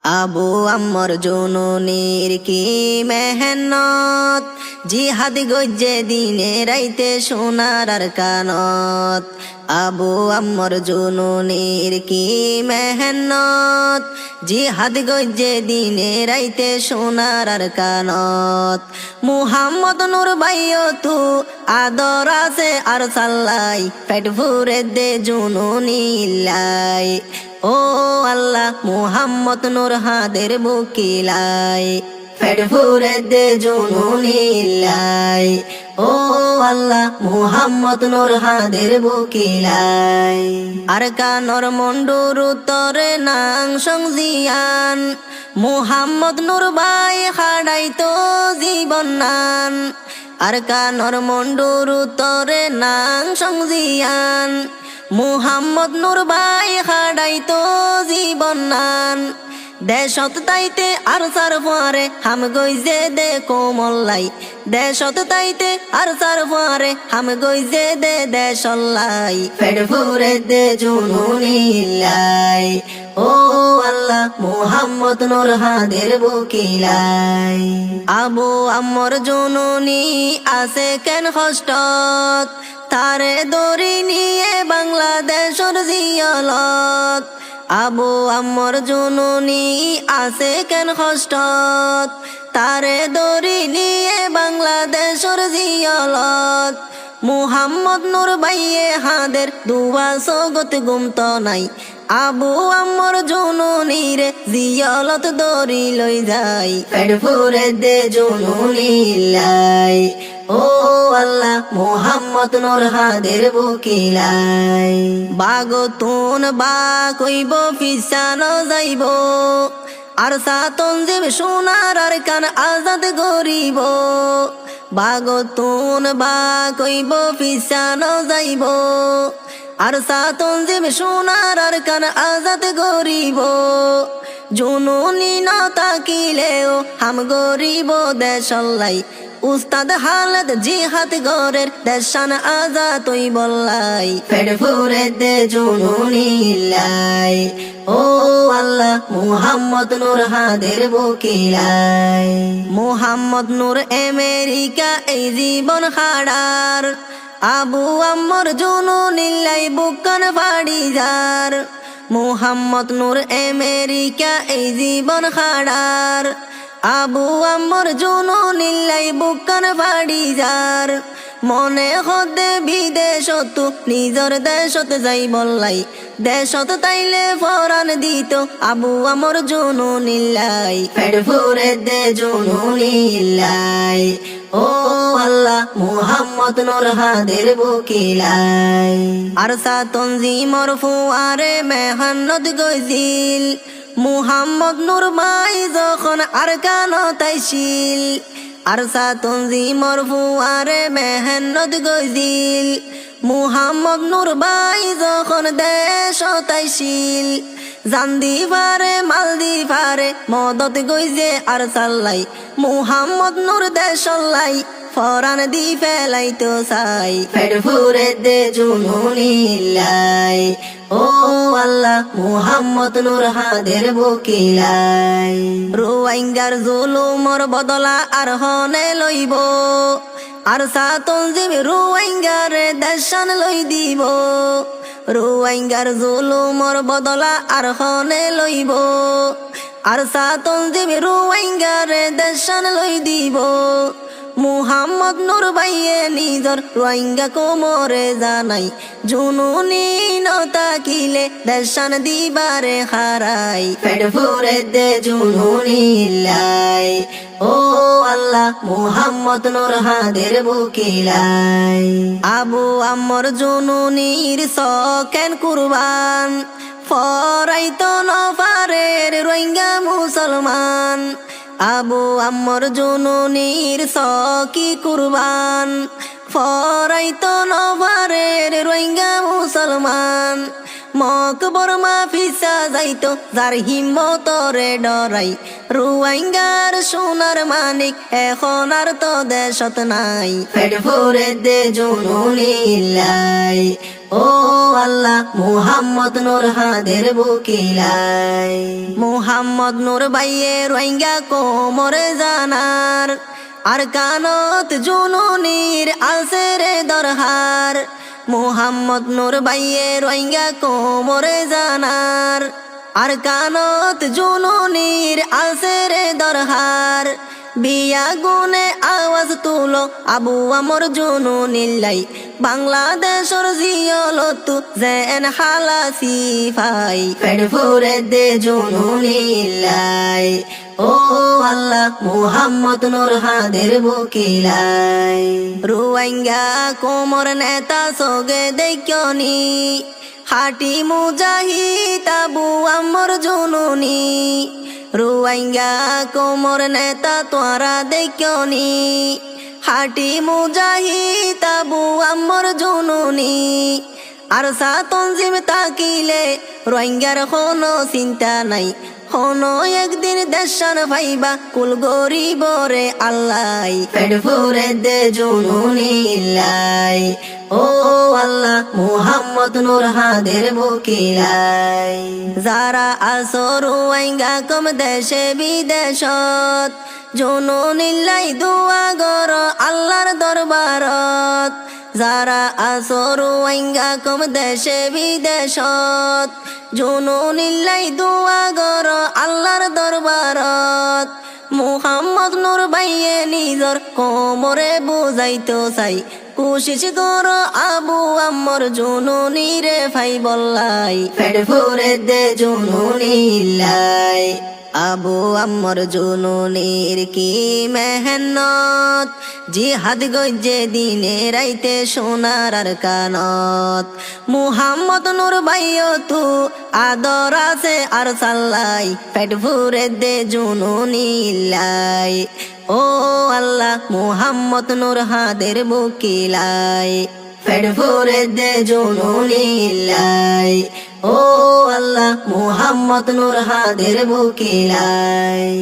আবু আম্মর জননীর কি মেহনত, জিহাদ গজ্জে দিনে রাইতে সোনার আর কানত। আবু আম্মর জননীর কি মেহনত, জিহাদ গজ্জে দিনে রাইতে সোনার আর কানত। মুহাম্মদ নূর বাইও তু আদর আছে আর সাল্লাই, পেট ভরে দে জননীলাই। ও আল্লাহ মুহাম্মদ নূর হাদের বুকিলাই, পেট ভরে দে জননীলাই। ও আল্লাহ মুহাম্মদ নূর হাদের বুকিলাই। আর কানর মন্ডুর উত্তরে নাং সংজিয়ান, মুহাম্মদ নূর বাই খাড়াই তো জীবন নান। আর কানর মন্ডুর উত্তরে নাং সংজিয়ান, মুহাম্মদ নূর বাই খাড়াই তো জীবন নান। দেশত তাইতে আর সার ফুয়ারে হাম গইজে দে কোমল্লাই, দেশত তাইতে আর সার ফুয়ারে হাম গইজে দে দেশল্লাই। পেট ভরে দে জননীলাই। ও আল্লাহ মুহাম্মদ নূর হাদের বুকিলাই। আবু আম্মর জননী আছে কেন কষ্টত, তারে দড়ি নিয়ে বাংলাদেশর জিয়ালত। আবু আম্মর জননী আছে কেন কষ্টত, তারে দড়ি নিয়ে বাংলাদেশর জিয়ালত। মুহাম্মদ নূর বাইয়ে হাদের দুয়া সগত গুমত নাই, আবু আম্মর জননীরে জিয়ালত দড়ি লই যাই। পেট ভরে দে জননীলাই। ও আল্লাহ মুহাম্মদ নূর হাদের বুকিলাই। বাগতুন বা কইব ফিসানো যাইব, আর সাতন যে সোনার আর কান আজাদ গরিব। বাগতুন বা কইব ফিসানো যাইব, আর সাতন যে সোনার আর কান আজাদ গরিব। জননী না তাকিলেও হাম গরিব দেশল্লাই, উস্তাদ হালত জিহাদ গরের দেশান আজাদ তুই বললাই। পেট ভরে দে জননীলাই। ও আল্লাহ মুহাম্মদ নূর হাদের বুকিলাই। মুহাম্মদ নূর আমেরিকা এই জীবন খাড়ার, আবু আম্মর জননীলাই বুকন ফাড়ি যার। মুহাম্মদ নূর আমেরিকা এই জীবন খাড়ার, আবু আম্মর জননীলাই বুকন ফাড়ি যার। মনে হদে বিদেশত নিজর দেশত যাই বললাই, দেশত তাইলে ফরান দিত আবু আম্মর জননীলাই। পেট ভরে দে জননীলাই। ও আল্লাহ মুহাম্মদ নূর হাদের বুকিলাই। আর সাতন জিমর ফুয়ারে মেহান্নত গইছিল, মুহাম্মদ নূর বাই যখন আর কানো তাইছিল। আর সাতন জিমর ফুয়ারে মেহান্নত গইছিল, মুহাম্মদ নূর বাই যখন দেশ তাইছিল। জান্দি পারে মালদি পারে মদত গইজে আর চাল্লাই, মুহাম্মদ নূর দেশল্লাই ফরান দি ফেলাই তো চাই। পেট ভরে দে জননীলাই। ও আল্লাহ মুহাম্মদ নূর হাদের বুকিলাই। রোহিঙ্গার জুলুমর বদলা আর হনে লইব, আর সাতন জিমি রোহিঙ্গারে দেশান লই দিব। রোহিঙ্গার জুলুমর বদলা আর হনে লইব, আর সাতন জিমি রোহিঙ্গারে দেশান লই দিব। মুহাম্মদ নূর বাইয়ে নিজর রোহিঙ্গা কোমরে জানাই, জননী নতাকিলে দেশান দিবারে হারাই। পেট ভরে দে জননীলাই। ও আল্লাহ মুহাম্মদ নূর হাদের বুকিলাই। আবু আম্মর জননীর সকেন কুরবান, ফরাই তো নফারের রোহিঙ্গা মুসলমান। আবু আম্মর জননীর সকি কুরবান, ফরাইতো নভারের রোহিঙ্গা মুসলমান মকবর মাফিসা যাইতো যার হিম্মতরে ডরাই রোহিঙ্গার সোনার মানিক এখন আর তো দেশত নাই পেট ভরে দে জুনুনিল্লাই ও আল্লাহ মুহাম্মদ নূর হাদের বুকিলাই মুহাম্মদ নূর বাইয়ে রোহিঙ্গা কোমরে জানার আর কানত জুনুনির আলসেরে দরহার মুহাম্মদ নূর বাইয়ে রোহিঙ্গা কোমরে জানার আর কানত জুনুনির আলসেরে দরহার বিয়া গুনে আওয়াজ তুলো আবু আমর জুনুনিল্লাই বাংলাদেশর জিয়লতু যেন হালাসি ফাই পেট ভরে দে জুনুনিল্লাই ও আল্লাহ মুহাম্মদ নূর হাদের বুকিলাই রোহিঙ্গা কোমর নেতা সোগে দেখনি হাটি মুজাহিদ আবু আমর জুনুনি রোহিঙ্গা কোমর নেতা তোরা দেখনি হাটি মুজাহিদ আবু আমর জুনুনি আর সাতঞ্জিম তাকিলে রোহিঙ্গার কোনো চিন্তা নাই হনো একদিন দেশান ভাইবা কুল গরিবরে আল্লাহ পেট ভরে দে জুনুনিল্লাই ও আল্লাহ মুহাম্মদ নূর হাদের বুকিলাই যারা আসো রোহিঙ্গা কম দেশে বিদেশত জুনুনিল্লাই দুয়া গর আল্লাহর দরবারত যারা আসো রোহিঙ্গা কম দেশে বিদেশত জুনুনিল্লাই দুয়া গর আল্লাহর দরবারত মুহাম্মদ নূর বাইয়ে নিজর কোমরে বুঝাইতো চাই কোশিশ কর আবু আমর জুনুনিরে ভাই বললাই পেট ভরে দে জুনুনিল্লাই আবু আমর জুনুনির কি মেহনত জিহাদ গজ্জে দিনে রাইতে সোনার আর কানত মুহাম্মদ নূর বাইও তু আদর আছে আর সাল্লাই পেট ভরে দে জুনুনিল্লাই ও আল্লাহ মুহাম্মদ নূর হাদের বুকিলাই পেট ভরে দে জুনুনিল্লাই ও আল্লাহ মুহাম্মদ নূর হাদের বুকিলাই